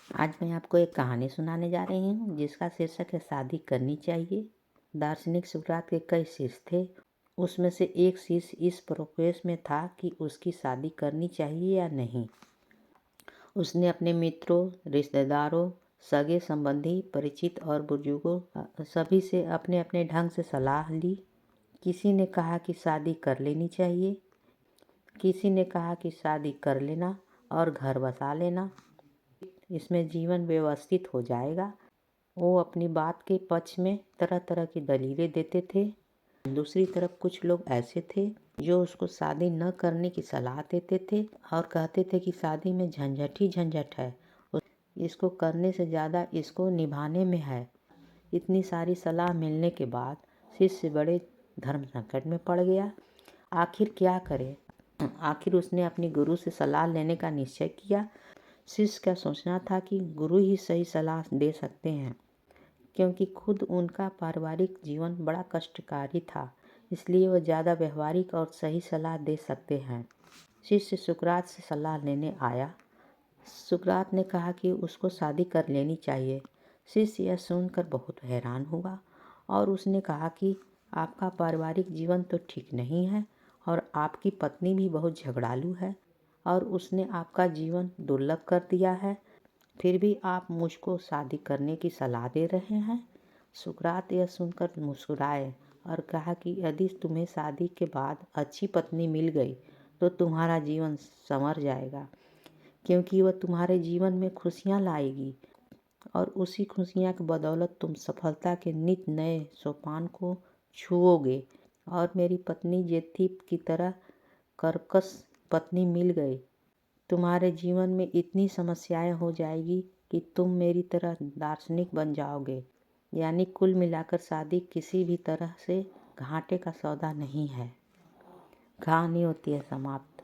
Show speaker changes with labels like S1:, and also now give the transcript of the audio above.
S1: आज मैं आपको एक कहानी सुनाने जा रही हूँ जिसका शीर्षक है शादी करनी चाहिए। दार्शनिक सुकरात के कई शिष्य थे। उसमें से एक शिष्य इस प्रोपेस में था कि उसकी शादी करनी चाहिए या नहीं। उसने अपने मित्रों, रिश्तेदारों, सगे संबंधी, परिचित और बुजुर्गों सभी से अपने अपने ढंग से सलाह ली। किसी ने कहा कि शादी कर लेनी चाहिए, किसी ने कहा कि शादी कर लेना और घर बसा लेना, इसमें जीवन व्यवस्थित हो जाएगा। वो अपनी बात के पक्ष में तरह तरह की दलीलें देते थे। दूसरी तरफ कुछ लोग ऐसे थे जो उसको शादी न करने की सलाह देते थे और कहते थे कि शादी में झंझट ही झंझट है, इसको करने से ज़्यादा इसको निभाने में है। इतनी सारी सलाह मिलने के बाद शिष्य बड़े धर्म संकट में पड़ गया। आखिर क्या करे? आखिर उसने अपनी गुरु से सलाह लेने का निश्चय किया। शिष्य का सोचना था कि गुरु ही सही सलाह दे सकते हैं, क्योंकि खुद उनका पारिवारिक जीवन बड़ा कष्टकारी था, इसलिए वह ज़्यादा व्यवहारिक और सही सलाह दे सकते हैं। शिष्य सुकरात से सलाह लेने आया। सुकरात ने कहा कि उसको शादी कर लेनी चाहिए। शिष्य यह सुनकर बहुत हैरान हुआ और उसने कहा कि आपका पारिवारिक जीवन तो ठीक नहीं है और आपकी पत्नी भी बहुत झगड़ालू है और उसने आपका जीवन दुर्लभ कर दिया है, फिर भी आप मुझको शादी करने की सलाह दे रहे हैं। सुकरात यह सुनकर मुस्कुराए और कहा कि यदि तुम्हें शादी के बाद अच्छी पत्नी मिल गई तो तुम्हारा जीवन संवर जाएगा, क्योंकि वह तुम्हारे जीवन में खुशियाँ लाएगी और उसी खुशियाँ की बदौलत तुम सफलता के नित नए सोपान को छुओगे। और मेरी पत्नी जेथी की तरह कर्कश पत्नी मिल गई, तुम्हारे जीवन में इतनी समस्याएं हो जाएगी कि तुम मेरी तरह दार्शनिक बन जाओगे। यानी कुल मिलाकर शादी किसी भी तरह से घाटे का सौदा नहीं है। कहानी होती है समाप्त।